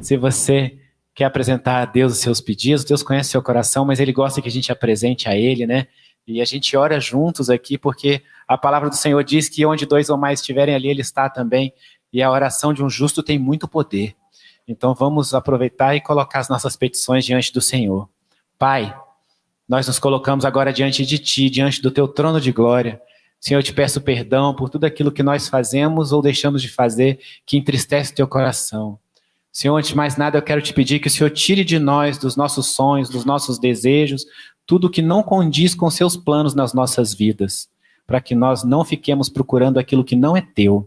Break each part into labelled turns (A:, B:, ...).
A: Se você quer apresentar a Deus os seus pedidos, Deus conhece o seu coração, mas Ele gosta que a gente apresente a Ele, né? E a gente ora juntos aqui, porque a palavra do Senhor diz que onde dois ou mais estiverem ali, Ele está também. E a oração de um justo tem muito poder. Então vamos aproveitar e colocar as nossas petições diante do Senhor. Pai, nós nos colocamos agora diante de Ti, diante do Teu trono de glória. Senhor, eu te peço perdão por tudo aquilo que nós fazemos ou deixamos de fazer que entristece o Teu coração. Senhor, antes de mais nada, eu quero te pedir que o Senhor tire de nós, dos nossos sonhos, dos nossos desejos, tudo que não condiz com seus planos nas nossas vidas, para que nós não fiquemos procurando aquilo que não é Teu.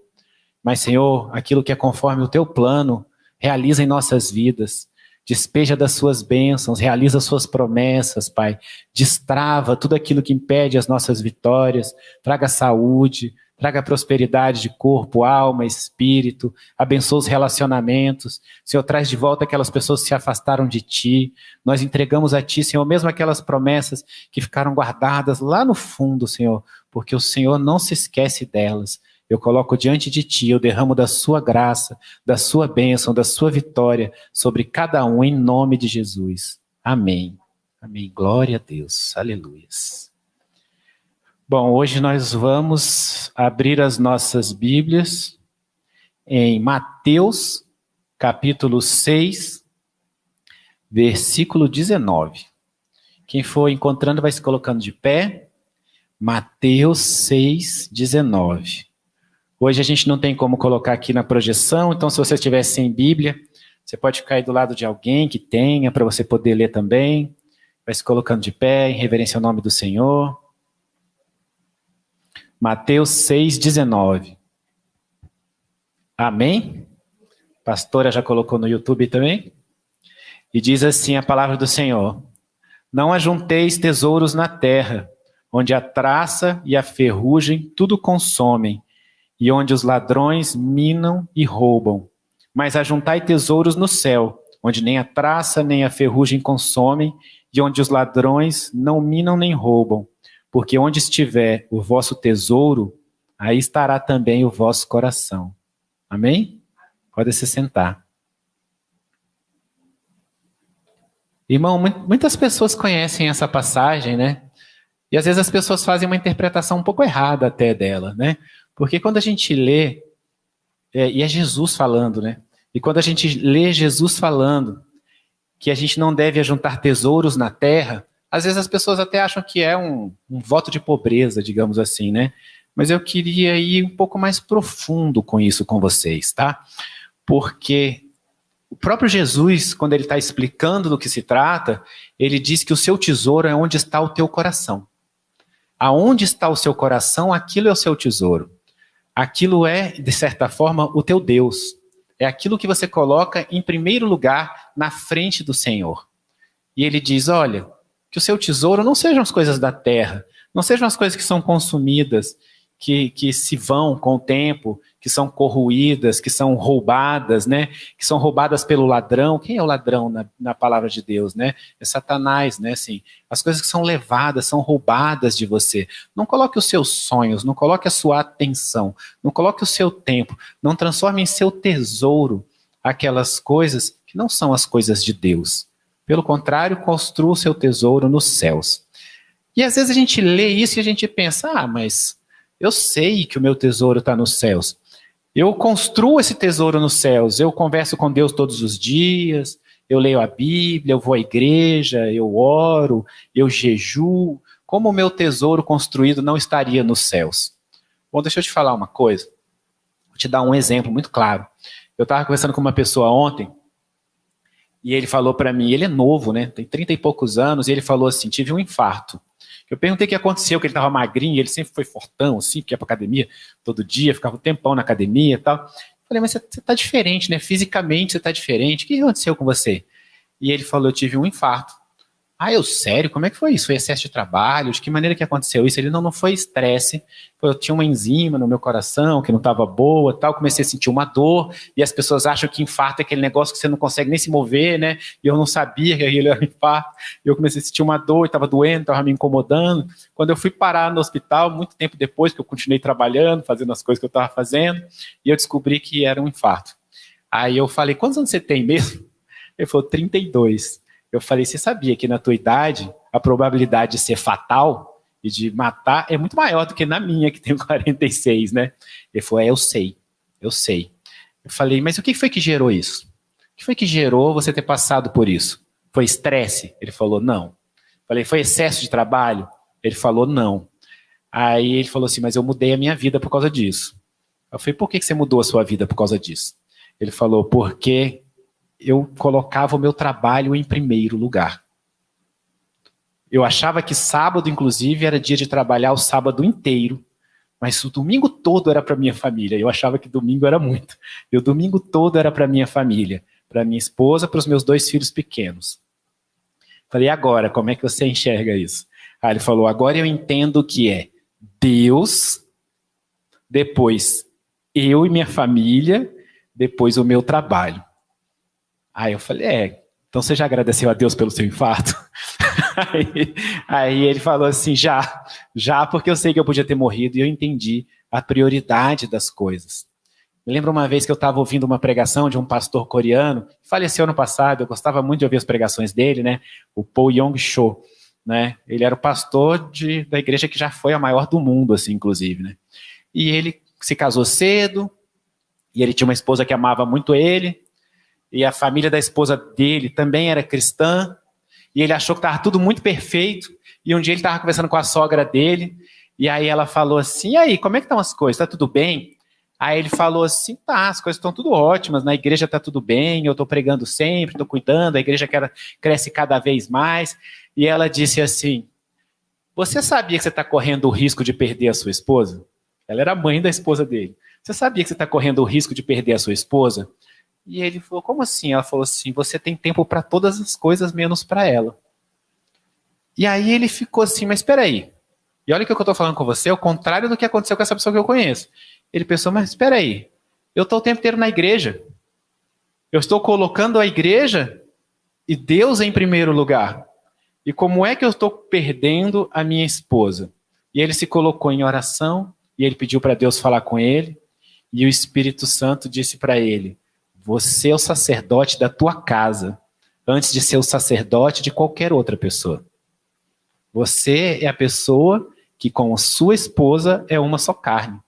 A: Mas, Senhor, aquilo que é conforme o Teu plano, realiza em nossas vidas. Despeja das suas bênçãos, realiza as suas promessas, Pai. Destrava tudo aquilo que impede as nossas vitórias. Traga saúde, traga prosperidade de corpo, alma, espírito. Abençoa os relacionamentos. Senhor, traz de volta aquelas pessoas que se afastaram de Ti. Nós entregamos a Ti, Senhor, mesmo aquelas promessas que ficaram guardadas lá no fundo, Senhor, porque o Senhor não se esquece delas. Eu coloco diante de Ti, eu derramo da Sua graça, da Sua bênção, da Sua vitória sobre cada um, em nome de Jesus. Amém. Amém. Glória a Deus. Aleluia. Bom, hoje nós vamos abrir as nossas Bíblias em Mateus, capítulo 6, versículo 19. Quem for encontrando vai se colocando de pé. Mateus 6, 19. Hoje a gente não tem como colocar aqui na projeção, então se você estiver sem Bíblia, você pode ficar aí do lado de alguém que tenha, para você poder ler também. Vai se colocando de pé, em reverência ao nome do Senhor. Mateus 6, 19. Amém? A pastora já colocou no YouTube também. E diz assim a palavra do Senhor: Não ajunteis tesouros na terra, onde a traça e a ferrugem tudo consomem, e onde os ladrões minam e roubam. Mas ajuntai tesouros no céu, onde nem a traça nem a ferrugem consomem, e onde os ladrões não minam nem roubam. Porque onde estiver o vosso tesouro, aí estará também o vosso coração. Amém? Pode se sentar. Irmão, muitas pessoas conhecem essa passagem, né? E às vezes as pessoas fazem uma interpretação um pouco errada até dela, né? Porque quando a gente lê, e é Jesus falando, né? E quando a gente lê Jesus falando que a gente não deve ajuntar tesouros na terra, às vezes as pessoas até acham que é um voto de pobreza, digamos assim, né? Mas eu queria ir um pouco mais profundo com isso com vocês, tá? Porque o próprio Jesus, quando ele está explicando do que se trata, ele diz que o seu tesouro é onde está o teu coração. Aonde está o seu coração, aquilo é o seu tesouro. Aquilo é, de certa forma, o teu Deus. É aquilo que você coloca em primeiro lugar na frente do Senhor. E ele diz, olha, que o seu tesouro não sejam as coisas da terra, não sejam as coisas que são consumidas, que se vão com o tempo, que são corroídas, que são roubadas, né? Que são roubadas pelo ladrão. Quem é o ladrão na palavra de Deus, né? É Satanás, né? Assim, as coisas que são levadas, são roubadas de você. Não coloque os seus sonhos, não coloque a sua atenção, não coloque o seu tempo, não transforme em seu tesouro aquelas coisas que não são as coisas de Deus. Pelo contrário, construa o seu tesouro nos céus. E às vezes a gente lê isso e a gente pensa, mas eu sei que o meu tesouro está nos céus. Eu construo esse tesouro nos céus. Eu converso com Deus todos os dias. Eu leio a Bíblia, eu vou à igreja, eu oro, eu jejuo. Como o meu tesouro construído não estaria nos céus? Bom, deixa eu te falar uma coisa. Vou te dar um exemplo muito claro. Eu estava conversando com uma pessoa ontem e ele falou para mim, ele é novo, né? Tem 30 e poucos anos, e ele falou assim, tive um infarto. Eu perguntei o que aconteceu, que ele estava magrinho, ele sempre foi fortão, assim, porque ia para academia todo dia, ficava um tempão na academia e tal. Falei, mas você está diferente, né? Fisicamente você está diferente. O que aconteceu com você? E ele falou, eu tive um infarto. Ah, sério? Como é que foi isso? Foi excesso de trabalho? De que maneira que aconteceu isso? Ele, não foi estresse. Eu tinha uma enzima no meu coração que não estava boa, tal. Comecei a sentir uma dor, e as pessoas acham que infarto é aquele negócio que você não consegue nem se mover, né? E eu não sabia que aquilo era um infarto. Eu comecei a sentir uma dor, estava doendo, estava me incomodando. Quando eu fui parar no hospital, muito tempo depois, que eu continuei trabalhando, fazendo as coisas que eu estava fazendo, e eu descobri que era um infarto. Aí eu falei, quantos anos você tem mesmo? Ele falou, 32. Eu falei, você sabia que na tua idade, a probabilidade de ser fatal e de matar é muito maior do que na minha, que tenho 46, né? Ele falou, eu sei. Eu falei, mas o que foi que gerou isso? O que foi que gerou você ter passado por isso? Foi estresse? Ele falou, não. Falei, foi excesso de trabalho? Ele falou, não. Aí ele falou assim, mas eu mudei a minha vida por causa disso. Eu falei, por que você mudou a sua vida por causa disso? Ele falou, porque eu colocava o meu trabalho em primeiro lugar. Eu achava que sábado, inclusive, era dia de trabalhar o sábado inteiro, mas o domingo todo era para minha família. Eu achava que domingo era muito. E o domingo todo era para minha família, para minha esposa, para os meus 2 filhos pequenos. Falei, agora, como é que você enxerga isso? Aí ele falou, agora eu entendo que é Deus, depois eu e minha família, depois o meu trabalho. Aí eu falei, então você já agradeceu a Deus pelo seu infarto? Aí ele falou assim, já porque eu sei que eu podia ter morrido e eu entendi a prioridade das coisas. Me lembro uma vez que eu estava ouvindo uma pregação de um pastor coreano, que faleceu ano passado, eu gostava muito de ouvir as pregações dele, né? O Paul Yong-cho, né? Ele era o pastor da igreja que já foi a maior do mundo, assim, inclusive, né? E ele se casou cedo, e ele tinha uma esposa que amava muito ele, e a família da esposa dele também era cristã, e ele achou que estava tudo muito perfeito, e um dia ele estava conversando com a sogra dele, e aí ela falou assim, e aí, como é que estão as coisas? Está tudo bem? Aí ele falou assim, tá, as coisas estão tudo ótimas, na igreja está tudo bem, eu estou pregando sempre, estou cuidando, a igreja cresce cada vez mais. E ela disse assim, você sabia que você está correndo o risco de perder a sua esposa? Ela era a mãe da esposa dele. Você sabia que você está correndo o risco de perder a sua esposa? E ele falou, como assim? Ela falou assim, você tem tempo para todas as coisas, menos para ela. E aí ele ficou assim, mas espera aí. E olha o que eu estou falando com você, é o contrário do que aconteceu com essa pessoa que eu conheço. Ele pensou, mas espera aí, eu estou o tempo inteiro na igreja. Eu estou colocando a igreja e Deus em primeiro lugar. E como é que eu estou perdendo a minha esposa? E ele se colocou em oração, e ele pediu para Deus falar com ele, e o Espírito Santo disse para ele, você é o sacerdote da tua casa, antes de ser o sacerdote de qualquer outra pessoa. Você é a pessoa que com a sua esposa é uma só carne.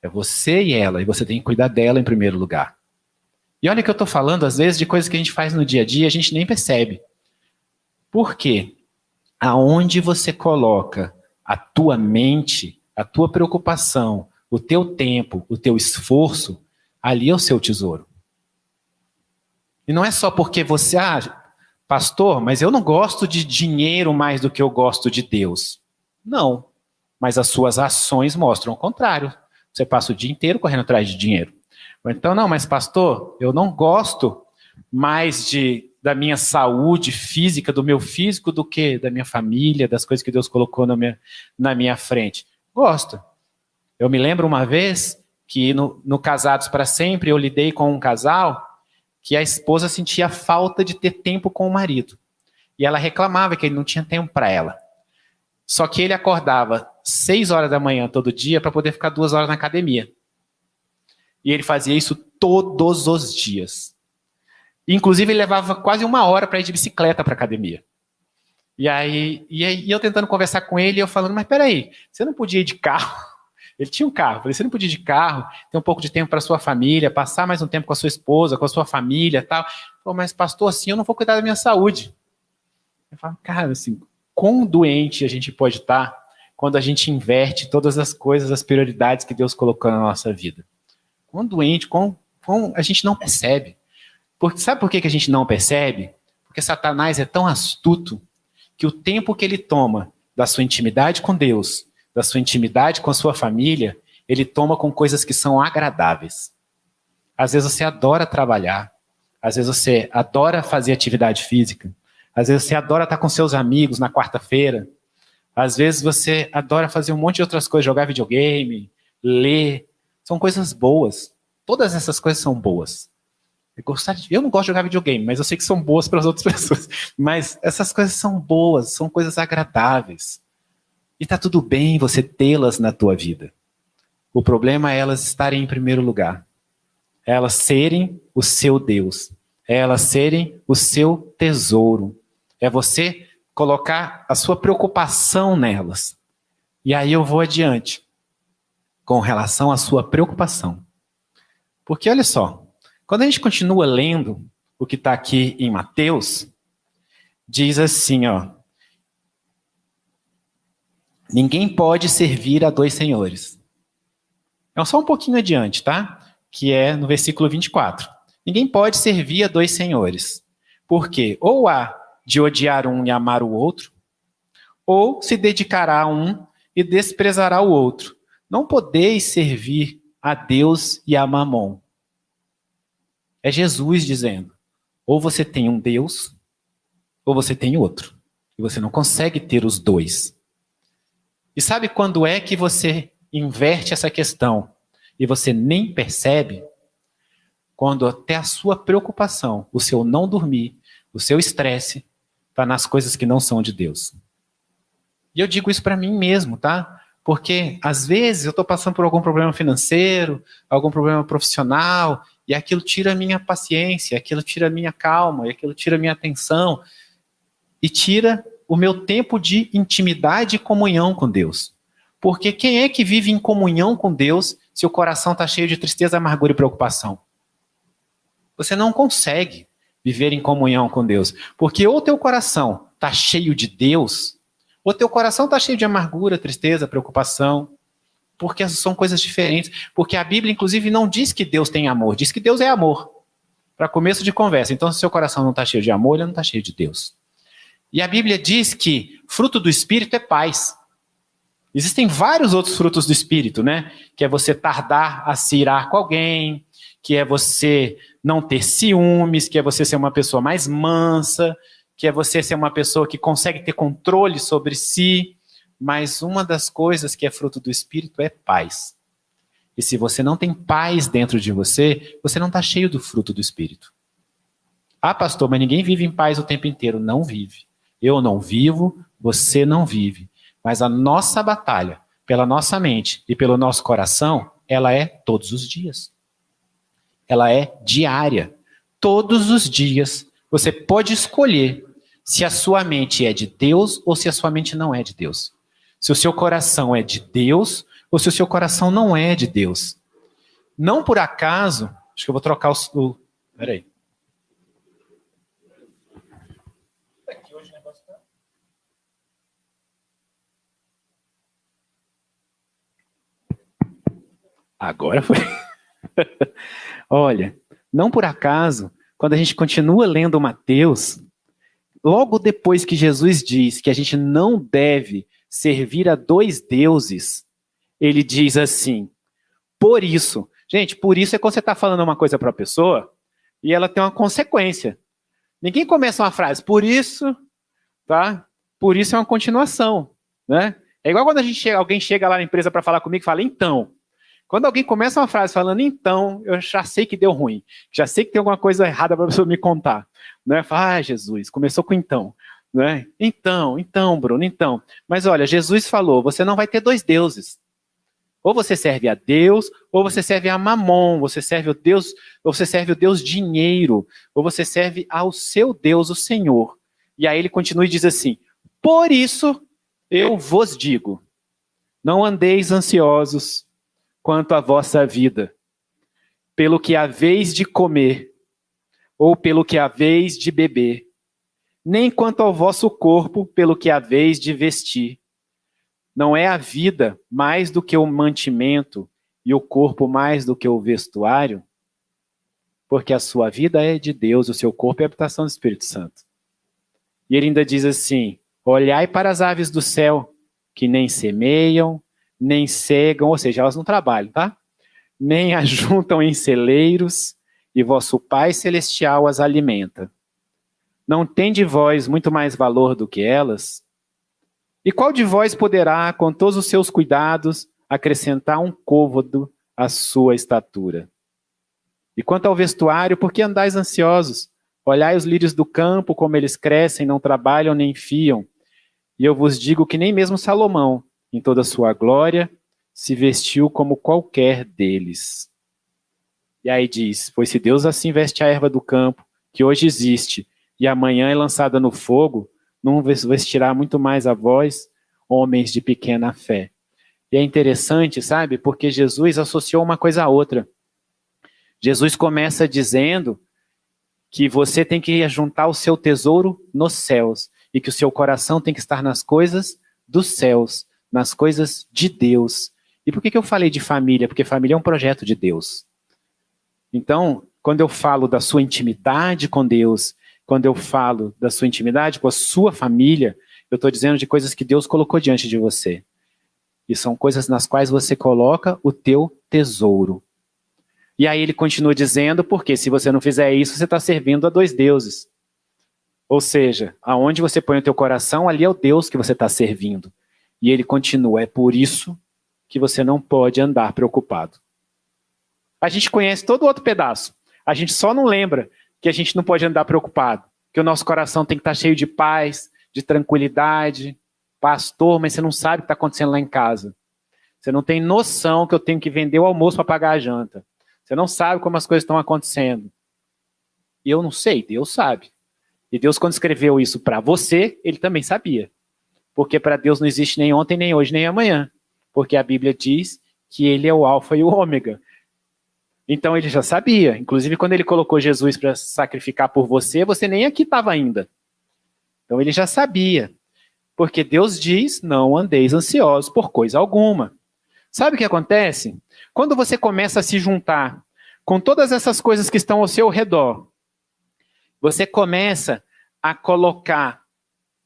A: É você e ela, e você tem que cuidar dela em primeiro lugar. E olha que eu estou falando, às vezes, de coisas que a gente faz no dia a dia, a gente nem percebe. Por quê? Aonde você coloca a tua mente, a tua preocupação, o teu tempo, o teu esforço, ali é o seu tesouro. E não é só porque você, pastor, mas eu não gosto de dinheiro mais do que eu gosto de Deus. Não, mas as suas ações mostram o contrário. Você passa o dia inteiro correndo atrás de dinheiro. Então, não, mas pastor, eu não gosto mais da minha saúde física, do meu físico, do que da minha família, das coisas que Deus colocou na minha frente. Gosto. Eu me lembro uma vez que no Casados para Sempre, eu lidei com um casal que a esposa sentia falta de ter tempo com o marido. E ela reclamava que ele não tinha tempo para ela. Só que ele acordava 6 horas da manhã todo dia para poder ficar 2 horas na academia. E ele fazia isso todos os dias. Inclusive, ele levava quase 1 hora para ir de bicicleta para a academia. E aí eu tentando conversar com ele, eu falando, mas peraí, você não podia ir de carro? Ele tinha um carro. Eu falei, você não podia ir de carro, ter um pouco de tempo para sua família, passar mais um tempo com a sua esposa, com a sua família e tal. Falei, mas pastor, assim eu não vou cuidar da minha saúde. Eu falo, cara, assim, quão doente a gente pode estar quando a gente inverte todas as coisas, as prioridades que Deus colocou na nossa vida. Quão doente, quão a gente não percebe. Sabe por que a gente não percebe? Porque Satanás é tão astuto que o tempo que ele toma da sua intimidade com Deus, da sua intimidade com a sua família, ele toma com coisas que são agradáveis. Às vezes você adora trabalhar, às vezes você adora fazer atividade física, às vezes você adora estar com seus amigos na quarta-feira, às vezes você adora fazer um monte de outras coisas, jogar videogame, ler, são coisas boas. Todas essas coisas são boas. Eu não gosto de jogar videogame, mas eu sei que são boas para as outras pessoas. Mas essas coisas são boas, são coisas agradáveis. E está tudo bem você tê-las na tua vida. O problema é elas estarem em primeiro lugar. Elas serem o seu Deus. é elas serem o seu tesouro. É você colocar a sua preocupação nelas. E aí eu vou adiante com relação à sua preocupação. Porque olha só, quando a gente continua lendo o que está aqui em Mateus, diz assim, ó: ninguém pode servir a dois senhores. É só um pouquinho adiante, tá? Que é no versículo 24. Ninguém pode servir a dois senhores. Porque ou há de odiar um e amar o outro, ou se dedicará a um e desprezará o outro. Não podeis servir a Deus e a Mamon. É Jesus dizendo: ou você tem um Deus, ou você tem outro. E você não consegue ter os dois. E sabe quando é que você inverte essa questão e você nem percebe? Quando até a sua preocupação, o seu não dormir, o seu estresse, está nas coisas que não são de Deus. E eu digo isso para mim mesmo, tá? Porque às vezes eu estou passando por algum problema financeiro, algum problema profissional, e aquilo tira a minha paciência, aquilo tira a minha calma, aquilo tira a minha atenção, e tira o meu tempo de intimidade e comunhão com Deus. Porque quem é que vive em comunhão com Deus se o coração está cheio de tristeza, amargura e preocupação? Você não consegue viver em comunhão com Deus. Porque ou teu coração está cheio de Deus, ou teu coração está cheio de amargura, tristeza, preocupação. Porque essas são coisas diferentes. Porque a Bíblia, inclusive, não diz que Deus tem amor, diz que Deus é amor. Para começo de conversa. Então, se seu coração não está cheio de amor, ele não está cheio de Deus. E a Bíblia diz que fruto do Espírito é paz. Existem vários outros frutos do Espírito, né? Que é você tardar a se irar com alguém, que é você não ter ciúmes, que é você ser uma pessoa mais mansa, que é você ser uma pessoa que consegue ter controle sobre si. Mas uma das coisas que é fruto do Espírito é paz. E se você não tem paz dentro de você, você não está cheio do fruto do Espírito. Ah, pastor, mas ninguém vive em paz o tempo inteiro. Não vive. Eu não vivo, você não vive. Mas a nossa batalha, pela nossa mente e pelo nosso coração, ela é todos os dias. Ela é diária. Todos os dias você pode escolher se a sua mente é de Deus ou se a sua mente não é de Deus. Se o seu coração é de Deus ou se o seu coração não é de Deus. Não por acaso, acho que eu vou trocar o... Peraí. Agora foi. Olha, não por acaso, quando a gente continua lendo Mateus, logo depois que Jesus diz que a gente não deve servir a dois deuses, ele diz assim: por isso. Gente, por isso é quando você está falando uma coisa para a pessoa e ela tem uma consequência. Ninguém começa uma frase, por isso, tá? Por isso é uma continuação, né? É igual quando alguém chega lá na empresa para falar comigo e fala, então. Quando alguém começa uma frase falando então, eu já sei que deu ruim. Já sei que tem alguma coisa errada para a pessoa me contar. Né? Fala, Jesus, começou com então. Né? Então, Bruno, então. Mas olha, Jesus falou, você não vai ter dois deuses. Ou você serve a Deus, ou você serve a Mamon, você serve o Deus, ou você serve o Deus dinheiro, ou você serve ao seu Deus, o Senhor. E aí ele continua e diz assim, por isso eu vos digo, não andeis ansiosos quanto à vossa vida, pelo que haveis de comer, ou pelo que haveis de beber, nem quanto ao vosso corpo, pelo que haveis de vestir. Não é a vida mais do que o mantimento, e o corpo mais do que o vestuário? Porque a sua vida é de Deus, o seu corpo é a habitação do Espírito Santo. E ele ainda diz assim, olhai para as aves do céu, que nem semeiam, nem cegam, ou seja, elas não trabalham, tá? Nem ajuntam em celeiros, e vosso Pai Celestial as alimenta. Não tem de vós muito mais valor do que elas? E qual de vós poderá, com todos os seus cuidados, acrescentar um côvado à sua estatura? E quanto ao vestuário, por que andais ansiosos? Olhai os lírios do campo, como eles crescem, não trabalham nem fiam. E eu vos digo que nem mesmo Salomão, em toda a sua glória, se vestiu como qualquer deles. E aí diz, pois se Deus assim veste a erva do campo, que hoje existe e amanhã é lançada no fogo, não vestirá muito mais a vós, homens de pequena fé. E é interessante, sabe? Porque Jesus associou uma coisa à outra. Jesus começa dizendo que você tem que juntar o seu tesouro nos céus e que o seu coração tem que estar nas coisas dos céus, nas coisas de Deus. E por que eu falei de família? Porque família é um projeto de Deus. Então, quando eu falo da sua intimidade com Deus, quando eu falo da sua intimidade com a sua família, eu estou dizendo de coisas que Deus colocou diante de você. E são coisas nas quais você coloca o teu tesouro. E aí ele continua dizendo, porque se você não fizer isso, você está servindo a dois deuses. Ou seja, aonde você põe o teu coração, ali é o Deus que você está servindo. E ele continua, é por isso que você não pode andar preocupado. A gente conhece todo o outro pedaço. A gente só não lembra que a gente não pode andar preocupado. Que o nosso coração tem que estar cheio de paz, de tranquilidade. Pastor, mas você não sabe o que está acontecendo lá em casa. Você não tem noção que eu tenho que vender o almoço para pagar a janta. Você não sabe como as coisas estão acontecendo. E eu não sei, Deus sabe. E Deus, quando escreveu isso para você, ele também sabia. Porque para Deus não existe nem ontem, nem hoje, nem amanhã. Porque a Bíblia diz que ele é o alfa e o ômega. Então ele já sabia. Inclusive quando ele colocou Jesus para sacrificar por você, você nem aqui estava ainda. Então ele já sabia. Porque Deus diz, não andeis ansiosos por coisa alguma. Sabe o que acontece? Quando você começa a se juntar com todas essas coisas que estão ao seu redor, você começa a colocar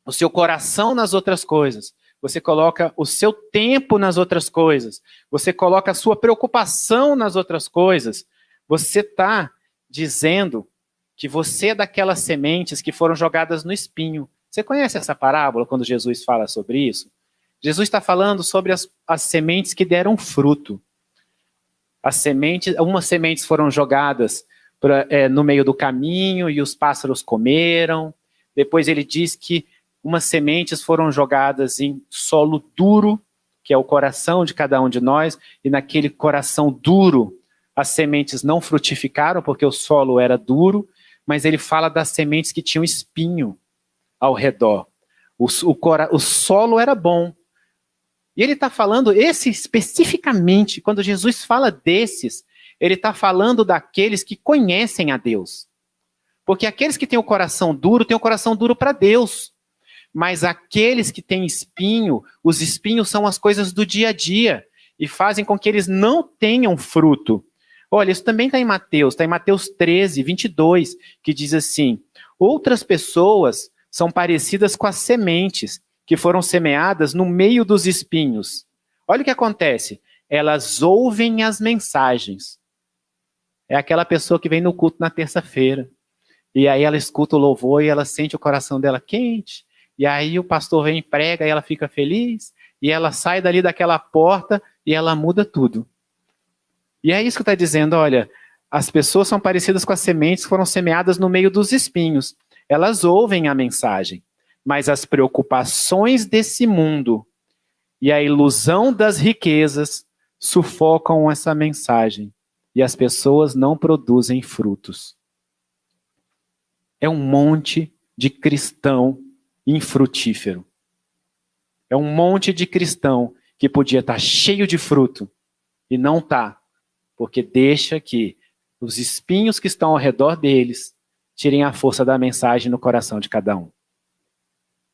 A: o seu coração nas outras coisas, você coloca o seu tempo nas outras coisas, você coloca a sua preocupação nas outras coisas, você está dizendo que você é daquelas sementes que foram jogadas no espinho. Você conhece essa parábola quando Jesus fala sobre isso? Jesus está falando sobre as sementes que deram fruto. Umas sementes foram jogadas no meio do caminho e os pássaros comeram. Depois ele diz que umas sementes foram jogadas em solo duro, que é o coração de cada um de nós, e naquele coração duro as sementes não frutificaram porque o solo era duro, mas ele fala das sementes que tinham espinho ao redor. O solo era bom. E ele está falando, esse especificamente, quando Jesus fala desses, ele está falando daqueles que conhecem a Deus. Porque aqueles que têm o coração duro para Deus. Mas aqueles que têm espinho, os espinhos são as coisas do dia a dia e fazem com que eles não tenham fruto. Olha, isso também está em Mateus 13, 22, que diz assim, outras pessoas são parecidas com as sementes que foram semeadas no meio dos espinhos. Olha o que acontece. Elas ouvem as mensagens. É aquela pessoa que vem no culto na terça-feira. E aí ela escuta o louvor e ela sente o coração dela quente. E aí o pastor vem e prega e ela fica feliz. E ela sai dali daquela porta e ela muda tudo. E é isso que está dizendo, olha, as pessoas são parecidas com as sementes que foram semeadas no meio dos espinhos. Elas ouvem a mensagem. Mas as preocupações desse mundo e a ilusão das riquezas sufocam essa mensagem e as pessoas não produzem frutos. É um monte de cristão infrutífero. É um monte de cristão que podia estar cheio de fruto e não está, porque deixa que os espinhos que estão ao redor deles tirem a força da mensagem no coração de cada um.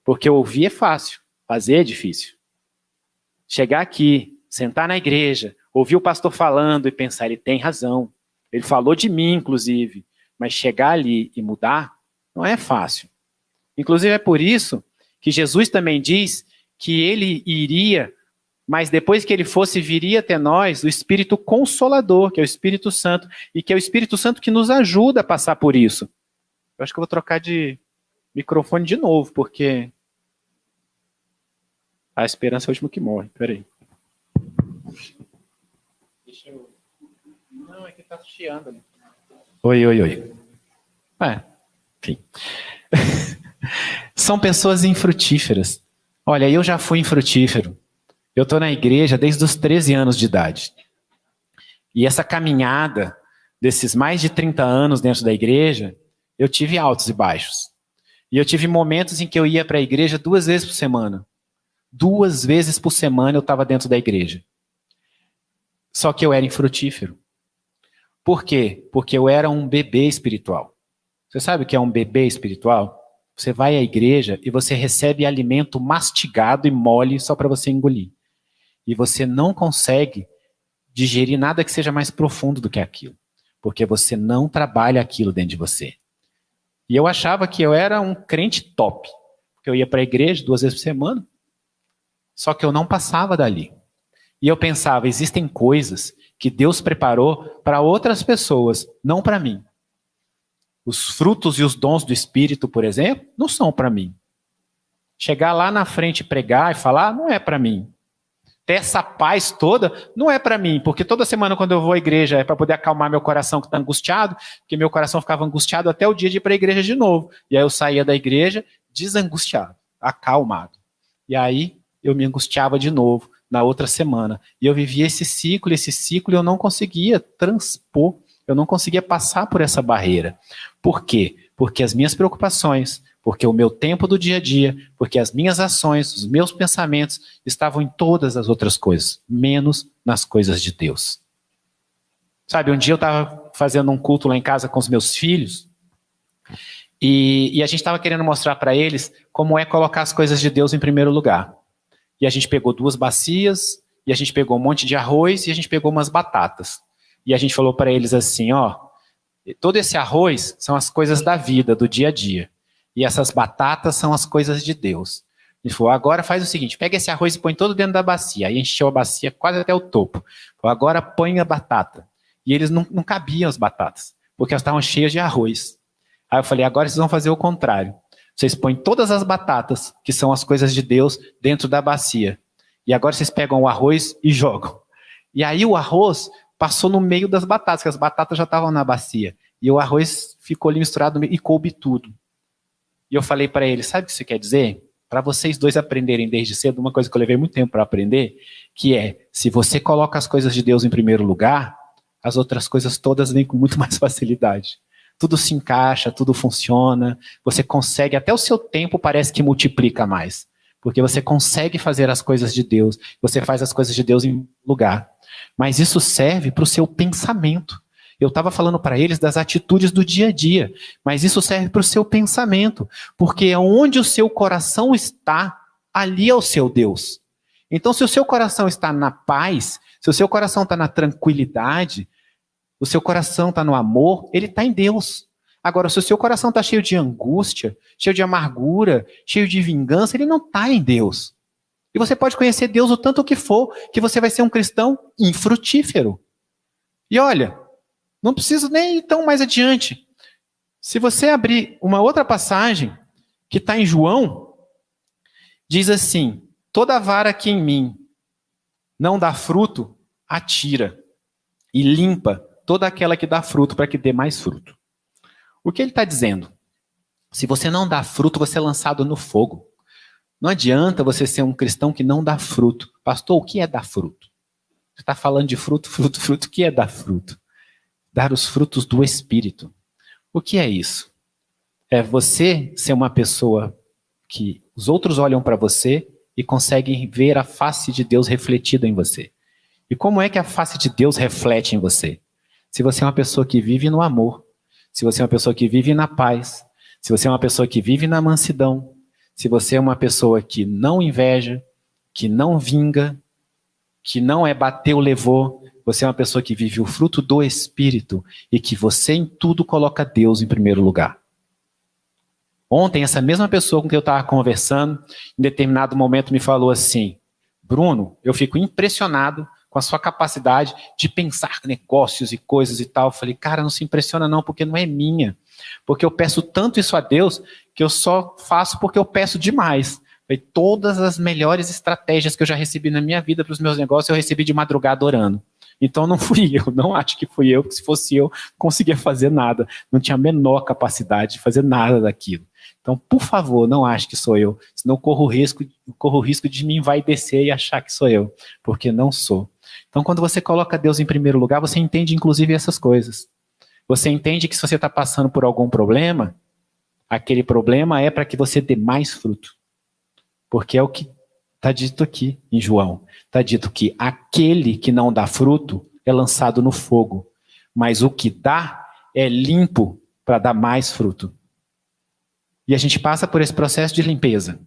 A: Porque ouvir é fácil, fazer é difícil. Chegar aqui, sentar na igreja, ouvir o pastor falando e pensar, ele tem razão. Ele falou de mim, inclusive. Mas chegar ali e mudar não é fácil. Inclusive é por isso que Jesus também diz que ele iria, mas depois que ele fosse, viria até nós o Espírito Consolador, que é o Espírito Santo, e que é o Espírito Santo que nos ajuda a passar por isso. Eu acho que eu vou trocar de microfone de novo, porque a esperança é o último que morre. Peraí. Deixa eu... Não, é que tá chiando. Né? Oi. Enfim. São pessoas infrutíferas. Olha, eu já fui infrutífero. Eu estou na igreja desde os 13 anos de idade. E essa caminhada desses mais de 30 anos dentro da igreja, Eu tive altos e baixos. E eu tive momentos em que eu ia para a igreja 2 vezes por semana. 2 vezes por semana eu estava dentro da igreja. Só que eu era infrutífero. Por quê? Porque eu era um bebê espiritual. Você sabe o que é um bebê espiritual? Você vai à igreja e você recebe alimento mastigado e mole só para você engolir. E você não consegue digerir nada que seja mais profundo do que aquilo. Porque você não trabalha aquilo dentro de você. E eu achava que eu era um crente top. Porque eu ia para a igreja 2 vezes por semana. Só que eu não passava dali. E eu pensava, existem coisas que Deus preparou para outras pessoas, não para mim. Os frutos e os dons do Espírito, por exemplo, não são para mim. Chegar lá na frente e pregar e falar, não é para mim. Ter essa paz toda, não é para mim. Porque toda semana quando eu vou à igreja é para poder acalmar meu coração que está angustiado, porque meu coração ficava angustiado até o dia de ir para a igreja de novo. E aí eu saía da igreja desangustiado, acalmado. E aí eu me angustiava de novo na outra semana. E eu vivia esse ciclo, e eu não conseguia transpor, eu não conseguia passar por essa barreira. Por quê? Porque as minhas preocupações, porque o meu tempo do dia a dia, porque as minhas ações, os meus pensamentos estavam em todas as outras coisas, menos nas coisas de Deus. Sabe, um dia eu estava fazendo um culto lá em casa com os meus filhos, e a gente estava querendo mostrar para eles como é colocar as coisas de Deus em primeiro lugar. E a gente pegou 2 bacias, e a gente pegou um monte de arroz, e a gente pegou umas batatas. E a gente falou para eles assim, ó, todo esse arroz são as coisas da vida, do dia a dia. E essas batatas são as coisas de Deus. Ele falou, agora faz o seguinte, pega esse arroz e põe todo dentro da bacia. Aí encheu a bacia quase até o topo. Falou, agora põe a batata. E eles não cabiam as batatas, porque elas estavam cheias de arroz. Aí eu falei, agora vocês vão fazer o contrário. Vocês põem todas as batatas, que são as coisas de Deus, dentro da bacia. E agora vocês pegam o arroz e jogam. E aí o arroz passou no meio das batatas, que as batatas já estavam na bacia. E o arroz ficou ali misturado e coube tudo. E eu falei para ele, sabe o que isso quer dizer? Para vocês dois aprenderem desde cedo, uma coisa que eu levei muito tempo para aprender, que é, se você coloca as coisas de Deus em primeiro lugar, as outras coisas todas vêm com muito mais facilidade. Tudo se encaixa, tudo funciona, você consegue, até o seu tempo parece que multiplica mais. Porque você consegue fazer as coisas de Deus, você faz as coisas de Deus em lugar. Mas isso serve para o seu pensamento. Eu estava falando para eles das atitudes do dia a dia, mas isso serve para o seu pensamento, porque onde o seu coração está, ali é o seu Deus. Então, se o seu coração está na paz, se o seu coração está na tranquilidade, o seu coração está no amor, ele está em Deus. Agora, se o seu coração está cheio de angústia, cheio de amargura, cheio de vingança, ele não está em Deus. E você pode conhecer Deus o tanto que for, que você vai ser um cristão infrutífero. E olha, não preciso nem ir tão mais adiante. Se você abrir uma outra passagem, que está em João, diz assim, toda vara que em mim não dá fruto, atira e limpa toda aquela que dá fruto para que dê mais fruto. O que ele está dizendo? Se você não dá fruto, você é lançado no fogo. Não adianta você ser um cristão que não dá fruto. Pastor, o que é dar fruto? Você está falando de fruto. O que é dar fruto? Dar os frutos do Espírito. O que é isso? É você ser uma pessoa que os outros olham para você e conseguem ver a face de Deus refletida em você. E como é que a face de Deus reflete em você? Se você é uma pessoa que vive no amor, se você é uma pessoa que vive na paz, se você é uma pessoa que vive na mansidão, se você é uma pessoa que não inveja, que não vinga, que não é bateu, levou, você é uma pessoa que vive o fruto do Espírito e que você em tudo coloca Deus em primeiro lugar. Ontem, essa mesma pessoa com quem eu estava conversando, em determinado momento me falou assim, Bruno, eu fico impressionado com a sua capacidade de pensar negócios e coisas e tal. Eu falei, cara, não se impressiona não, porque não é minha. Porque eu peço tanto isso a Deus, que eu só faço porque eu peço demais. Falei, todas as melhores estratégias que eu já recebi na minha vida para os meus negócios, eu recebi de madrugada orando. Então não fui eu, não acho que fui eu, porque se fosse eu, não conseguia fazer nada. Não tinha a menor capacidade de fazer nada daquilo. Então, por favor, não ache que sou eu, senão eu corro o risco de me envaidecer e achar que sou eu, porque não sou. Então, quando você coloca Deus em primeiro lugar, você entende inclusive essas coisas. Você entende que se você está passando por algum problema, aquele problema é para que você dê mais fruto. Porque é o que está dito aqui em João. Está dito que aquele que não dá fruto é lançado no fogo, mas o que dá é limpo para dar mais fruto. E a gente passa por esse processo de limpeza.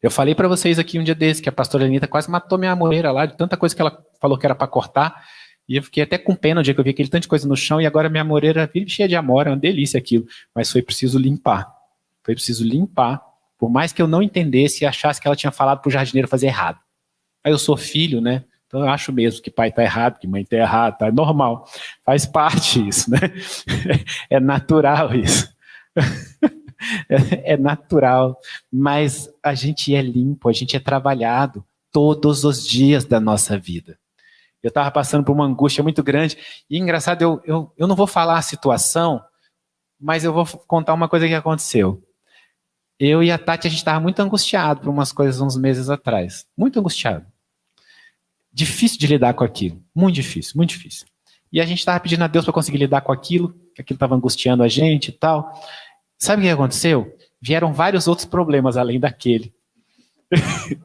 A: Eu falei para vocês aqui um dia desse que a pastora Lenita quase matou minha amoreira lá, de tanta coisa que ela falou que era para cortar. E eu fiquei até com pena o dia que eu vi aquele tanto de coisa no chão, e agora minha amoreira vive cheia de amora, é uma delícia aquilo. Mas foi preciso limpar. Foi preciso limpar, por mais que eu não entendesse e achasse que ela tinha falado para o jardineiro fazer errado. Aí eu sou filho, né? Então eu acho mesmo que pai está errado, que mãe está errado, tá? É normal. Faz parte isso, né? É natural isso. É natural, mas a gente é limpo, a gente é trabalhado todos os dias da nossa vida. Eu estava passando por uma angústia muito grande, e engraçado, eu não vou falar a situação, mas eu vou contar uma coisa que aconteceu. Eu e a Tati, a gente estava muito angustiado por umas coisas uns meses atrás. Muito angustiado. Difícil de lidar com aquilo. Muito difícil, muito difícil. E a gente estava pedindo a Deus para conseguir lidar com aquilo, que aquilo estava angustiando a gente e tal. Sabe o que aconteceu? Vieram vários outros problemas além daquele.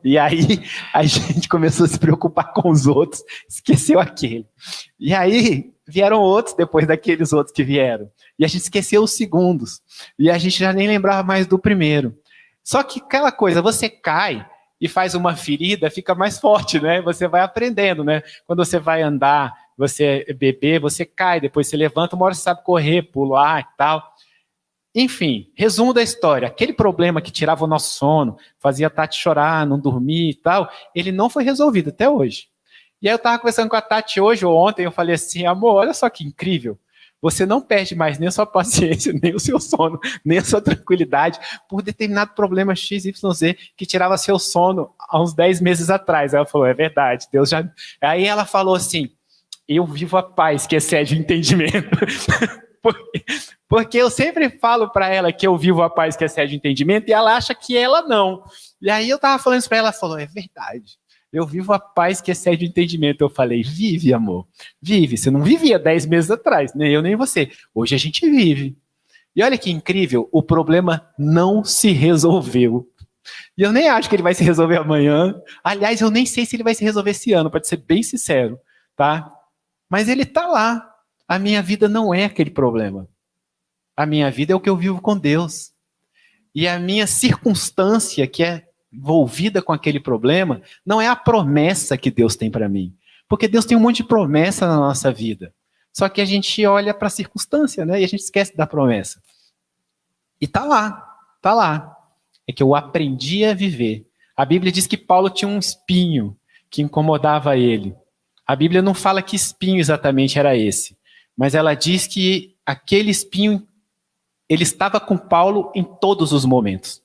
A: E aí a gente começou a se preocupar com os outros, esqueceu aquele. E aí vieram outros depois daqueles outros que vieram. E a gente esqueceu os segundos. E a gente já nem lembrava mais do primeiro. Só que aquela coisa, você cai e faz uma ferida, fica mais forte, né? Você vai aprendendo, né? Quando você vai andar, você beber, você cai, depois você levanta, uma hora você sabe correr, pular e tal. Enfim, resumo da história. Aquele problema que tirava o nosso sono, fazia a Tati chorar, não dormir e tal, ele não foi resolvido até hoje. E aí eu estava conversando com a Tati hoje ou ontem, eu falei assim, amor, olha só que incrível. Você não perde mais nem a sua paciência, nem o seu sono, nem a sua tranquilidade por determinado problema XYZ que tirava seu sono há uns 10 meses atrás. Ela falou, é verdade, Deus já... Aí ela falou assim, eu vivo a paz que excede o entendimento. Porque eu sempre falo para ela que eu vivo a paz que excede o entendimento e ela acha que ela não. E aí eu tava falando isso para ela, ela falou, é verdade. Eu vivo a paz que excede o entendimento. Eu falei, vive, amor. Vive. Você não vivia 10 meses atrás, nem eu nem você. Hoje a gente vive. E olha que incrível, o problema não se resolveu. E eu nem acho que ele vai se resolver amanhã. Aliás, eu nem sei se ele vai se resolver esse ano, para ser bem sincero, tá? Mas ele tá lá. A minha vida não é aquele problema. A minha vida é o que eu vivo com Deus. E a minha circunstância, que é envolvida com aquele problema, não é a promessa que Deus tem para mim. Porque Deus tem um monte de promessa na nossa vida. Só que a gente olha para a circunstância, né? E a gente esquece da promessa. E tá lá, tá lá. É que eu aprendi a viver. A Bíblia diz que Paulo tinha um espinho que incomodava ele. A Bíblia não fala que espinho exatamente era esse. Mas ela diz que aquele espinho, ele estava com Paulo em todos os momentos.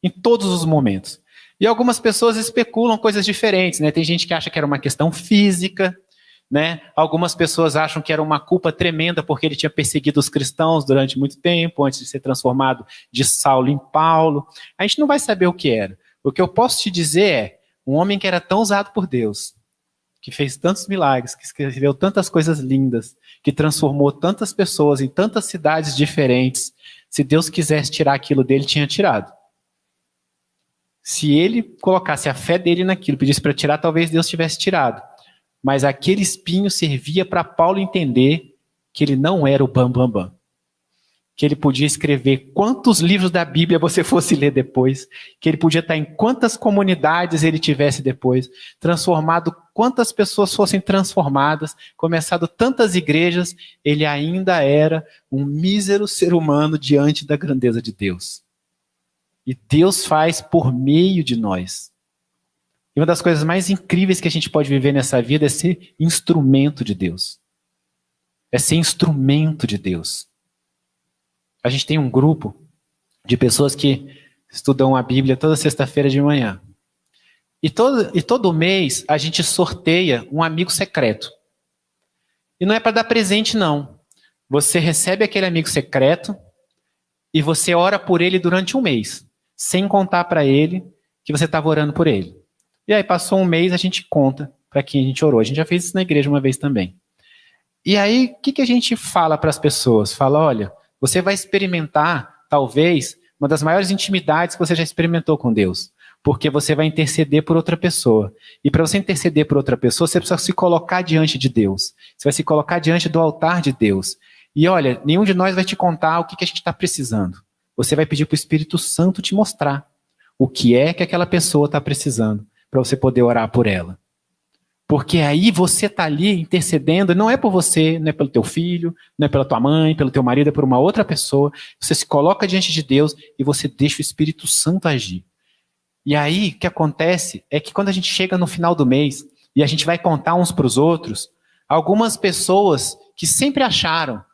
A: Em todos os momentos. E algumas pessoas especulam coisas diferentes, né? Tem gente que acha que era uma questão física, né? Algumas pessoas acham que era uma culpa tremenda porque ele tinha perseguido os cristãos durante muito tempo, antes de ser transformado de Saulo em Paulo. A gente não vai saber o que era. O que eu posso te dizer é, um homem que era tão usado por Deus, que fez tantos milagres, que escreveu tantas coisas lindas, que transformou tantas pessoas em tantas cidades diferentes, se Deus quisesse tirar aquilo dele, tinha tirado. Se ele colocasse a fé dele naquilo, pedisse para tirar, talvez Deus tivesse tirado. Mas aquele espinho servia para Paulo entender que ele não era o bam, bam, bam. Que ele podia escrever quantos livros da Bíblia você fosse ler depois, que ele podia estar em quantas comunidades ele tivesse depois, transformado quantas pessoas fossem transformadas, começado tantas igrejas, ele ainda era um mísero ser humano diante da grandeza de Deus. E Deus faz por meio de nós. E uma das coisas mais incríveis que a gente pode viver nessa vida é ser instrumento de Deus. É ser instrumento de Deus. A gente tem um grupo de pessoas que estudam a Bíblia toda sexta-feira de manhã. E todo mês a gente sorteia um amigo secreto. E não é para dar presente, não. Você recebe aquele amigo secreto e você ora por ele durante um mês, sem contar para ele que você estava orando por ele. E aí passou um mês, a gente conta para quem a gente orou. A gente já fez isso na igreja uma vez também. E aí, o que a gente fala para as pessoas? Fala, olha, você vai experimentar, talvez, uma das maiores intimidades que você já experimentou com Deus. Porque você vai interceder por outra pessoa. E para você interceder por outra pessoa, você precisa se colocar diante de Deus. Você vai se colocar diante do altar de Deus. E olha, nenhum de nós vai te contar o que a gente está precisando. Você vai pedir para o Espírito Santo te mostrar o que é que aquela pessoa está precisando, para você poder orar por ela. Porque aí você está ali intercedendo, não é por você, não é pelo teu filho, não é pela tua mãe, pelo teu marido, é por uma outra pessoa. Você se coloca diante de Deus e você deixa o Espírito Santo agir. E aí, o que acontece é que quando a gente chega no final do mês e a gente vai contar uns para os outros, algumas pessoas que sempre acharam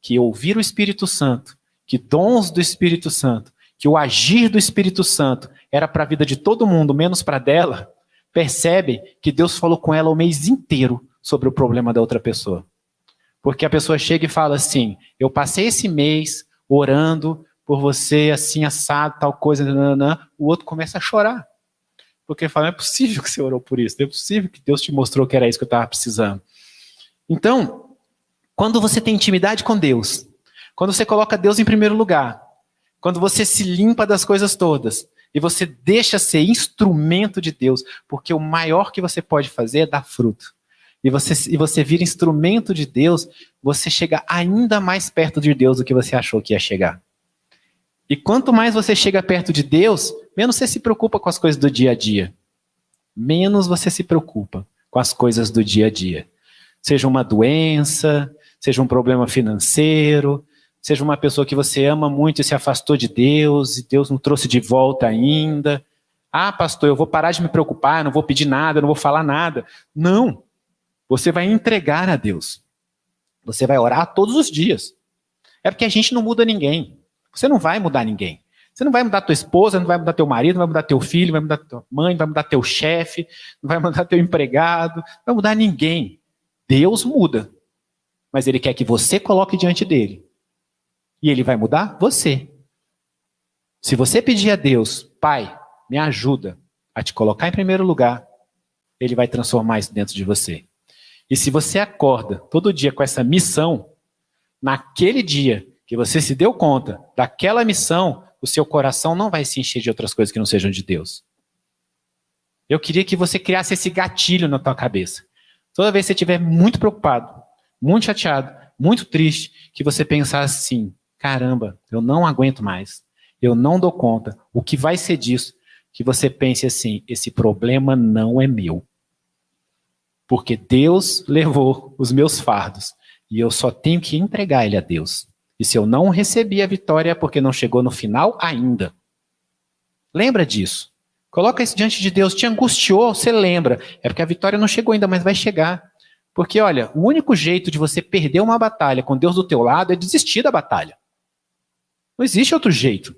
A: que ouvir o Espírito Santo, que dons do Espírito Santo, que o agir do Espírito Santo era para a vida de todo mundo, menos para dela, percebem que Deus falou com ela o mês inteiro sobre o problema da outra pessoa. Porque a pessoa chega e fala assim, eu passei esse mês orando por você, assim, assado, tal coisa, nananã. O outro começa a chorar. Porque ele fala, não é possível que você orou por isso, não é possível que Deus te mostrou que era isso que eu estava precisando. Então, quando você tem intimidade com Deus, quando você coloca Deus em primeiro lugar, quando você se limpa das coisas todas, e você deixa ser instrumento de Deus, porque o maior que você pode fazer é dar fruto. E você vira instrumento de Deus, você chega ainda mais perto de Deus do que você achou que ia chegar. E quanto mais você chega perto de Deus, menos você se preocupa com as coisas do dia a dia. Menos você se preocupa com as coisas do dia a dia. Seja uma doença, seja um problema financeiro, seja uma pessoa que você ama muito e se afastou de Deus, e Deus não trouxe de volta ainda. Ah, pastor, eu vou parar de me preocupar, eu não vou pedir nada, eu não vou falar nada. Não. Você vai entregar a Deus. Você vai orar todos os dias. É porque a gente não muda ninguém. Você não vai mudar ninguém. Você não vai mudar tua esposa, não vai mudar teu marido, não vai mudar teu filho, não vai mudar tua mãe, não vai mudar teu chefe, não vai mudar teu empregado, não vai mudar ninguém. Deus muda. Mas Ele quer que você coloque diante dele. E Ele vai mudar você. Se você pedir a Deus, Pai, me ajuda a te colocar em primeiro lugar, Ele vai transformar isso dentro de você. E se você acorda todo dia com essa missão, naquele dia que você se deu conta daquela missão, o seu coração não vai se encher de outras coisas que não sejam de Deus. Eu queria que você criasse esse gatilho na tua cabeça. Toda vez que você estiver muito preocupado, muito chateado, muito triste, que você pensasse assim, caramba, eu não aguento mais, eu não dou conta, o que vai ser disso? Que você pense assim, esse problema não é meu. Porque Deus levou os meus fardos e eu só tenho que entregar ele a Deus. E se eu não recebi a vitória é porque não chegou no final ainda. Lembra disso. Coloca isso diante de Deus. Te angustiou, você lembra. É porque a vitória não chegou ainda, mas vai chegar. Porque, olha, o único jeito de você perder uma batalha com Deus do teu lado é desistir da batalha. Não existe outro jeito.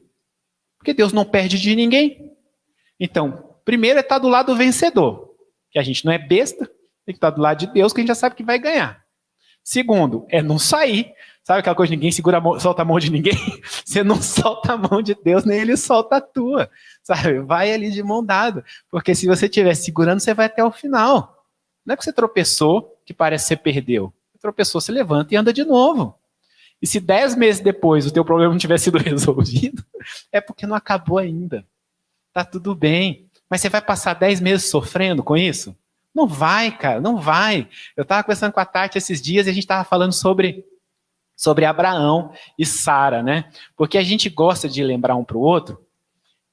A: Porque Deus não perde de ninguém. Então, primeiro é estar do lado do vencedor. Que a gente não é besta, tem que estar do lado de Deus, que a gente já sabe que vai ganhar. Segundo, é não sair. Sabe aquela coisa de ninguém segura a mão, solta a mão de ninguém? Você não solta a mão de Deus, nem ele solta a tua. Sabe? Vai ali de mão dada. Porque se você estiver segurando, você vai até o final. Não é que você tropeçou, que parece que você perdeu. Você tropeçou, você levanta e anda de novo. E se 10 meses depois o teu problema não tiver sido resolvido, é porque não acabou ainda. Tá tudo bem. Mas você vai passar 10 meses sofrendo com isso? Não vai, cara, não vai. Eu estava conversando com a Tati esses dias e a gente estava falando sobre Abraão e Sara, né? Porque a gente gosta de lembrar um para o outro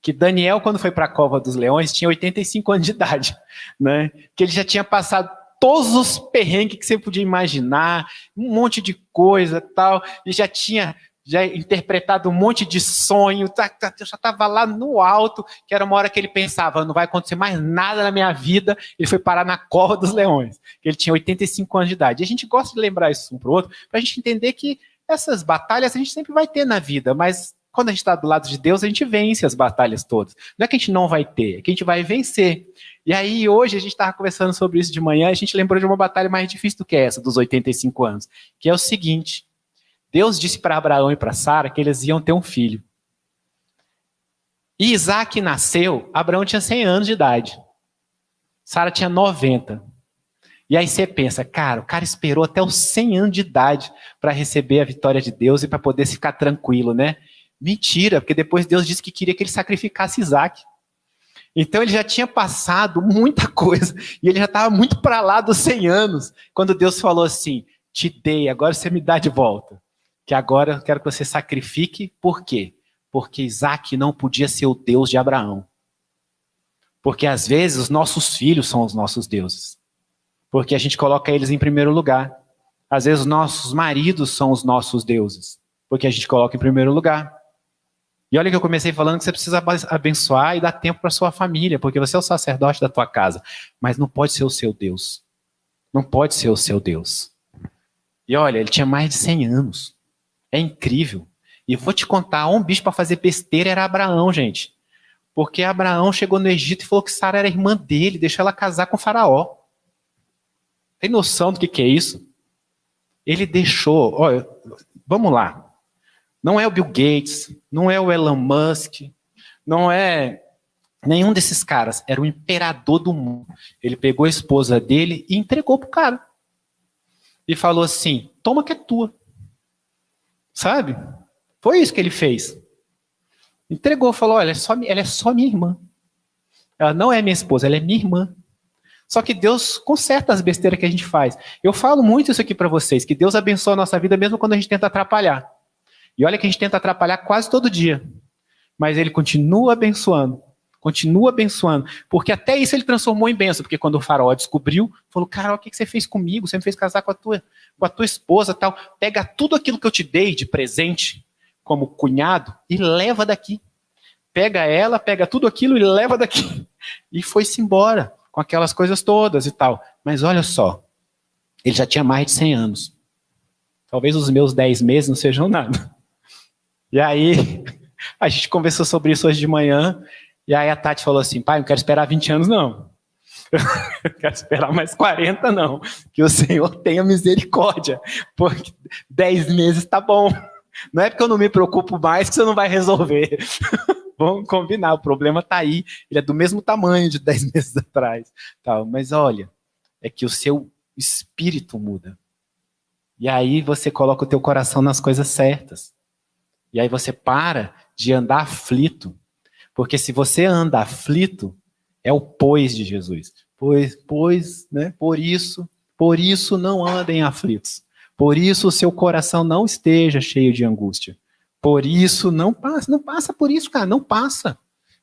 A: que Daniel, quando foi para a cova dos leões, tinha 85 anos de idade, né? Que ele já tinha passado todos os perrengues que você podia imaginar, um monte de coisa tal, e já tinha interpretado um monte de sonho, já estava lá no alto, que era uma hora que ele pensava, não vai acontecer mais nada na minha vida, ele foi parar na cova dos leões, que ele tinha 85 anos de idade. E a gente gosta de lembrar isso um para o outro, para a gente entender que essas batalhas a gente sempre vai ter na vida, mas quando a gente está do lado de Deus, a gente vence as batalhas todas. Não é que a gente não vai ter, é que a gente vai vencer. E aí, hoje, a gente estava conversando sobre isso de manhã, e a gente lembrou de uma batalha mais difícil do que essa, dos 85 anos, que é o seguinte: Deus disse para Abraão e para Sara que eles iam ter um filho. E Isaac nasceu, Abraão tinha 100 anos de idade. Sara tinha 90. E aí você pensa, cara, o cara esperou até os 100 anos de idade para receber a vitória de Deus e para poder ficar tranquilo, né? Mentira, porque depois Deus disse que queria que ele sacrificasse Isaac. Então ele já tinha passado muita coisa e ele já estava muito para lá dos 100 anos, quando Deus falou assim, te dei, agora você me dá de volta. Que agora eu quero que você sacrifique, por quê? Porque Isaac não podia ser o Deus de Abraão. Porque às vezes os nossos filhos são os nossos deuses. Porque a gente coloca eles em primeiro lugar. Às vezes os nossos maridos são os nossos deuses. Porque a gente coloca em primeiro lugar. E olha que eu comecei falando que você precisa abençoar e dar tempo para sua família, porque você é o sacerdote da tua casa. Mas não pode ser o seu Deus. Não pode ser o seu Deus. E olha, ele tinha mais de 100 anos. É incrível. E vou te contar, um bicho para fazer besteira era Abraão, gente. Porque Abraão chegou no Egito e falou que Sara era irmã dele, deixou ela casar com Faraó. Tem noção do que é isso? Ele deixou... Olha, vamos lá. Não é o Bill Gates, não é o Elon Musk, não é nenhum desses caras. Era o imperador do mundo. Ele pegou a esposa dele e entregou pro cara. E falou assim, toma que é tua. Sabe? Foi isso que ele fez. Entregou, falou, olha, ela é só minha irmã. Ela não é minha esposa, ela é minha irmã. Só que Deus conserta as besteiras que a gente faz. Eu falo muito isso aqui para vocês, que Deus abençoa a nossa vida mesmo quando a gente tenta atrapalhar. E olha que a gente tenta atrapalhar quase todo dia. Mas ele continua abençoando. Continua abençoando. Porque até isso ele transformou em bênção. Porque quando o faraó descobriu, falou, cara, o que você fez comigo? Você me fez casar com a tua esposa e tal. Pega tudo aquilo que eu te dei de presente, como cunhado, e leva daqui. Pega ela, pega tudo aquilo e leva daqui. E foi-se embora com aquelas coisas todas e tal. Mas olha só, ele já tinha mais de 100 anos. Talvez os meus 10 meses não sejam nada. E aí, a gente conversou sobre isso hoje de manhã, e aí a Tati falou assim, pai, não quero esperar 20 anos não. Eu quero esperar mais 40 não. Que o Senhor tenha misericórdia, porque 10 meses tá bom. Não é porque eu não me preocupo mais que você não vai resolver. Vamos combinar, o problema tá aí, ele é do mesmo tamanho de 10 meses atrás. Tal. Mas olha, é que o seu espírito muda. E aí você coloca o teu coração nas coisas certas. E aí você para de andar aflito. Porque se você anda aflito, é o pois de Jesus. Pois, né? Por isso não andem aflitos. Por isso o seu coração não esteja cheio de angústia. Por isso não passa por isso, cara, não passa.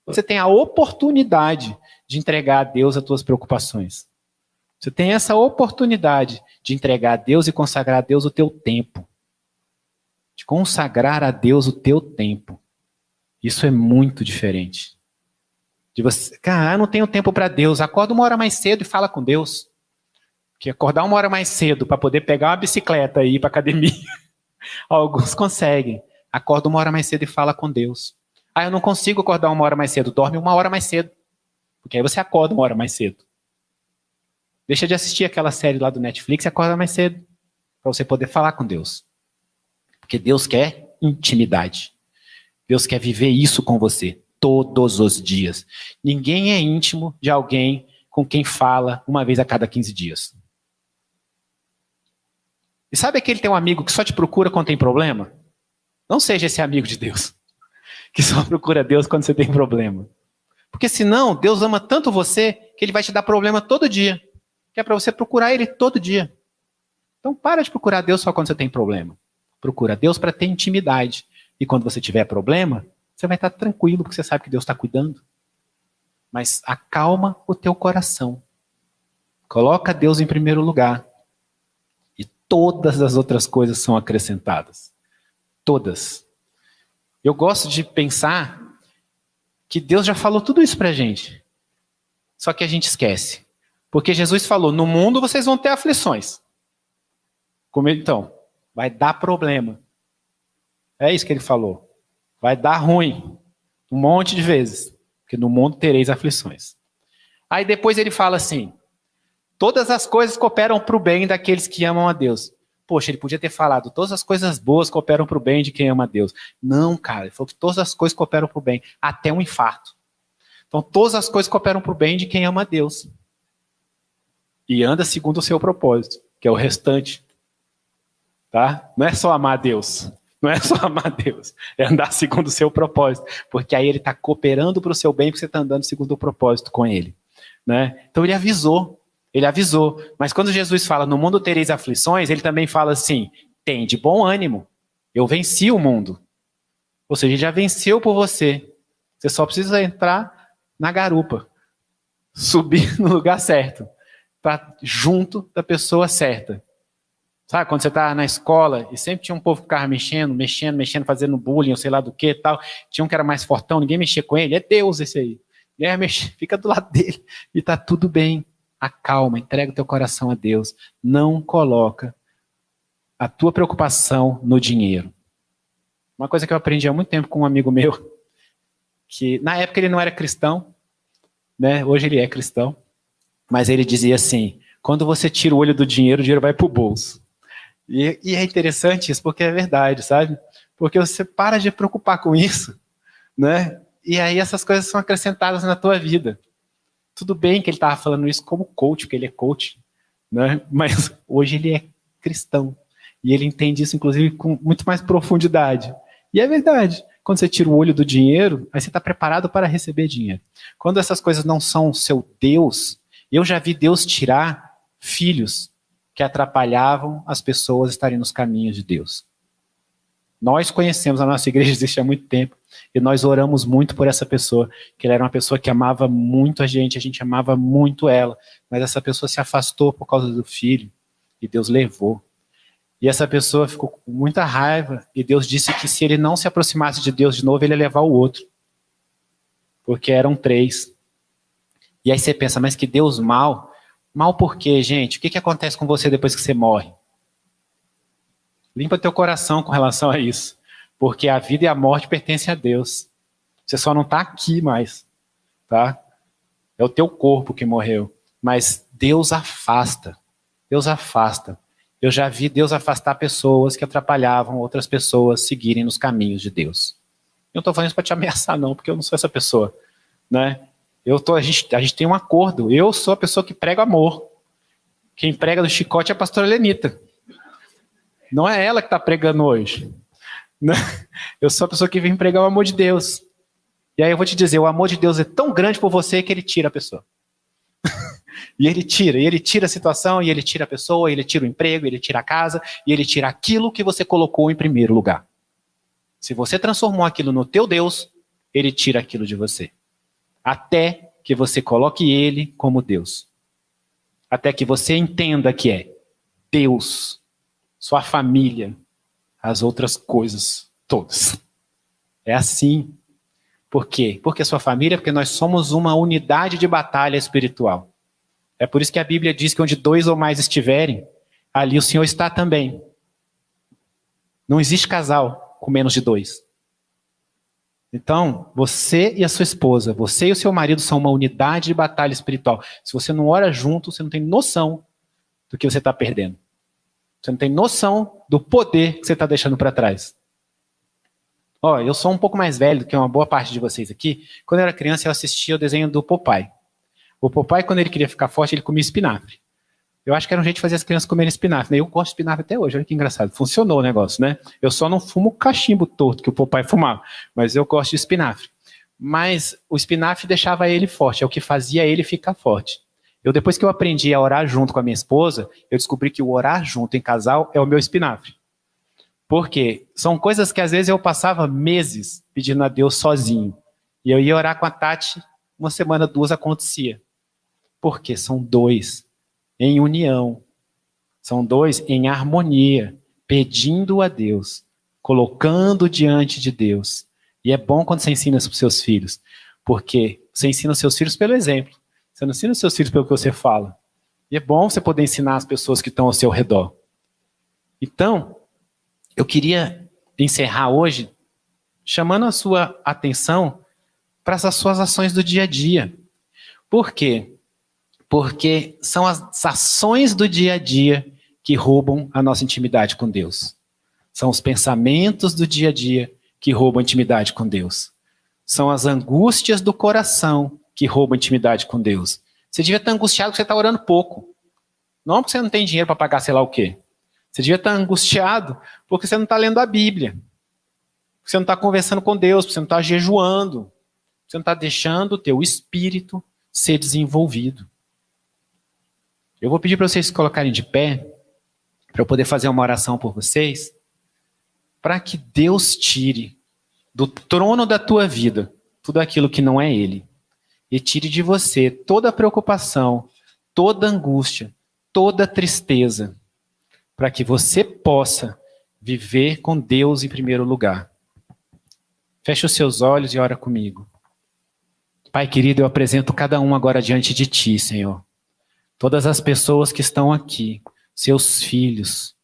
A: Você tem a oportunidade de entregar a Deus as tuas preocupações. Você tem essa oportunidade de entregar a Deus e consagrar a Deus o teu tempo. De consagrar a Deus o teu tempo. Isso é muito diferente. De você, cara, eu não tenho tempo para Deus. Acorda 1 hora mais cedo e fala com Deus. Porque acordar 1 hora mais cedo para poder pegar uma bicicleta e ir para academia, alguns conseguem. Acorda 1 hora mais cedo e fala com Deus. Ah, eu não consigo acordar 1 hora mais cedo. Dorme 1 hora mais cedo. Porque aí você acorda 1 hora mais cedo. Deixa de assistir aquela série lá do Netflix e acorda mais cedo. Para você poder falar com Deus. Porque Deus quer intimidade. Deus quer viver isso com você todos os dias. Ninguém é íntimo de alguém com quem fala uma vez a cada 15 dias. E sabe aquele teu amigo que só te procura quando tem problema? Não seja esse amigo de Deus, que só procura Deus quando você tem problema. Porque senão, Deus ama tanto você, que Ele vai te dar problema todo dia. Que é para você procurar Ele todo dia. Então para de procurar Deus só quando você tem problema. Procura Deus para ter intimidade. E quando você tiver problema, você vai estar tranquilo, porque você sabe que Deus está cuidando. Mas acalma o teu coração. Coloca Deus em primeiro lugar. E todas as outras coisas são acrescentadas. Todas. Eu gosto de pensar que Deus já falou tudo isso pra gente. Só que a gente esquece. Porque Jesus falou, no mundo vocês vão ter aflições. Como então? Vai dar problema. É isso que ele falou. Vai dar ruim. Um monte de vezes. Porque no mundo tereis aflições. Aí depois ele fala assim, todas as coisas cooperam para o bem daqueles que amam a Deus. Poxa, ele podia ter falado, todas as coisas boas cooperam para o bem de quem ama a Deus. Não, cara, ele falou que todas as coisas cooperam para o bem, até um infarto. Então, todas as coisas cooperam para o bem de quem ama a Deus. e anda segundo o seu propósito, que é o restante. Tá? Não é só amar a Deus. Não é só amar a Deus. É andar segundo o seu propósito. Porque aí ele está cooperando para o seu bem, porque você está andando segundo o propósito com ele. Né? Então ele avisou. Ele avisou. Mas quando Jesus fala, no mundo tereis aflições, ele também fala assim, tem de bom ânimo. Eu venci o mundo. Ou seja, ele já venceu por você. Você só precisa entrar na garupa. Subir no lugar certo. Tá junto da pessoa certa. Sabe, quando você tá na escola e sempre tinha um povo que ficava mexendo, fazendo bullying, ou sei lá do que e tal. Tinha um que era mais fortão, ninguém mexia com ele. É Deus esse aí. E aí fica do lado dele e tá tudo bem. Acalma, entrega o teu coração a Deus. Não coloca a tua preocupação no dinheiro. Uma coisa que eu aprendi há muito tempo com um amigo meu, que na época ele não era cristão, né? Hoje ele é cristão, mas ele dizia assim, quando você tira o olho do dinheiro, o dinheiro vai pro bolso. E é interessante isso, porque é verdade, sabe? Porque você para de preocupar com isso, né? E aí essas coisas são acrescentadas na tua vida. Tudo bem que ele estava falando isso como coach, porque ele é coach, né? Mas hoje ele é cristão. E ele entende isso, inclusive, com muito mais profundidade. E é verdade. Quando você tira o olho do dinheiro, aí você está preparado para receber dinheiro. Quando essas coisas não são o seu Deus, eu já vi Deus tirar filhos que atrapalhavam as pessoas estarem nos caminhos de Deus. Nós conhecemos, a nossa igreja existe há muito tempo, e nós oramos muito por essa pessoa, que ela era uma pessoa que amava muito a gente amava muito ela, mas essa pessoa se afastou por causa do filho, e Deus levou. E essa pessoa ficou com muita raiva, e Deus disse que se ele não se aproximasse de Deus de novo, ele ia levar o outro. Porque eram 3. E aí você pensa, mas que Deus mal? Mal por quê, gente? O que acontece com você depois que você morre? Limpa teu coração com relação a isso. Porque a vida e a morte pertencem a Deus. Você só não está aqui mais. Tá? É o teu corpo que morreu. Mas Deus afasta. Deus afasta. Eu já vi Deus afastar pessoas que atrapalhavam outras pessoas seguirem nos caminhos de Deus. Eu não estou falando isso para te ameaçar, não, porque eu não sou essa pessoa. Né? A gente tem um acordo. Eu sou a pessoa que prega amor. Quem prega do chicote é a pastora Lenita. Não é ela que está pregando hoje. Né? Eu sou a pessoa que vem pregar o amor de Deus. E aí eu vou te dizer, o amor de Deus é tão grande por você que ele tira a pessoa. E ele tira a situação, e ele tira a pessoa, e ele tira o emprego, e ele tira a casa, e ele tira aquilo que você colocou em primeiro lugar. Se você transformou aquilo no teu Deus, ele tira aquilo de você. Até que você coloque ele como Deus. Até que você entenda que é Deus, sua família, as outras coisas todas. É assim. Por quê? Porque sua família, porque nós somos uma unidade de batalha espiritual. É por isso que a Bíblia diz que onde 2 ou mais estiverem, ali o Senhor está também. Não existe casal com menos de 2. Então, você e a sua esposa, você e o seu marido são uma unidade de batalha espiritual. Se você não ora junto, você não tem noção do que você está perdendo. Você não tem noção do poder que você está deixando para trás. Ó, eu sou um pouco mais velho do que uma boa parte de vocês aqui. Quando eu era criança, eu assistia o desenho do Popeye. O Popeye, quando ele queria ficar forte, ele comia espinafre. Eu acho que era um jeito de fazer as crianças comerem espinafre. Né? Eu gosto de espinafre até hoje, olha que engraçado. Funcionou o negócio, né? Eu só não fumo o cachimbo torto que o Popeye fumava, mas eu gosto de espinafre. Mas o espinafre deixava ele forte, é o que fazia ele ficar forte. Depois que eu aprendi a orar junto com a minha esposa, eu descobri que o orar junto em casal é o meu espinafre. Por quê? São coisas que às vezes eu passava meses pedindo a Deus sozinho. E eu ia orar com a Tati, 1 semana, 2 acontecia. Porque são 2 em união. São 2 em harmonia, pedindo a Deus, colocando diante de Deus. E é bom quando você ensina para os seus filhos, porque você ensina os seus filhos pelo exemplo. Você não ensina os seus filhos pelo que você fala. E é bom você poder ensinar as pessoas que estão ao seu redor. Então, eu queria encerrar hoje chamando a sua atenção para essas suas ações do dia a dia. Por quê? Porque são as ações do dia a dia que roubam a nossa intimidade com Deus. São os pensamentos do dia a dia que roubam a intimidade com Deus. São as angústias do coração que roubam a intimidade com Deus. Você devia estar angustiado porque você está orando pouco. Não porque você não tem dinheiro para pagar sei lá o quê. Você devia estar angustiado porque você não está lendo a Bíblia. Porque você não está conversando com Deus, porque você não está jejuando. Você não está deixando o teu espírito ser desenvolvido. Eu vou pedir para vocês se colocarem de pé, para eu poder fazer uma oração por vocês, para que Deus tire do trono da tua vida tudo aquilo que não é Ele. E tire de você toda a preocupação, toda a angústia, toda a tristeza, para que você possa viver com Deus em primeiro lugar. Feche os seus olhos e ora comigo. Pai querido, eu apresento cada um agora diante de Ti, Senhor. Todas as pessoas que estão aqui, seus filhos.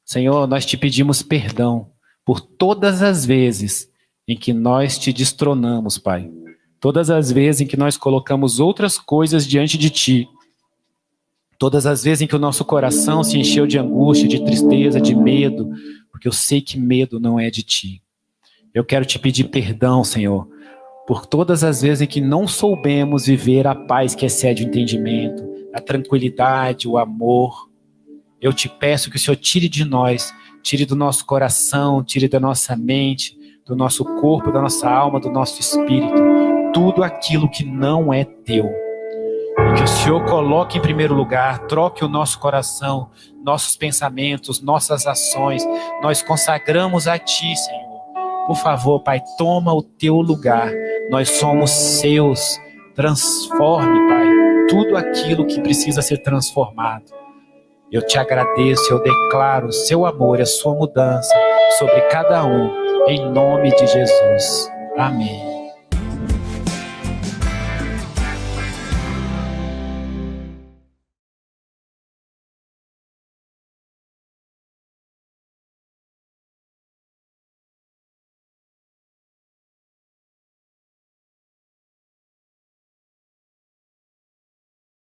A: Senhor, nós Te pedimos perdão por todas as vezes em que nós Te destronamos, Pai. Todas as vezes em que nós colocamos outras coisas diante de Ti. Todas as vezes em que o nosso coração se encheu de angústia, de tristeza, de medo, porque eu sei que medo não é de Ti. Eu quero Te pedir perdão, Senhor, por todas as vezes em que não soubemos viver a paz que excede o entendimento, a tranquilidade, o amor. Eu Te peço que o Senhor tire de nós, tire do nosso coração, tire da nossa mente, do nosso corpo, da nossa alma, do nosso espírito, tudo aquilo que não é Teu. E que o Senhor coloque em primeiro lugar, troque o nosso coração, nossos pensamentos, nossas ações. Nós consagramos a Ti, Senhor. Por favor, Pai, toma o Teu lugar. Nós somos Seus. Transforme, Pai, tudo aquilo que precisa ser transformado. Eu Te agradeço, eu declaro o Seu amor e a Sua mudança sobre cada um, em nome de Jesus. Amém.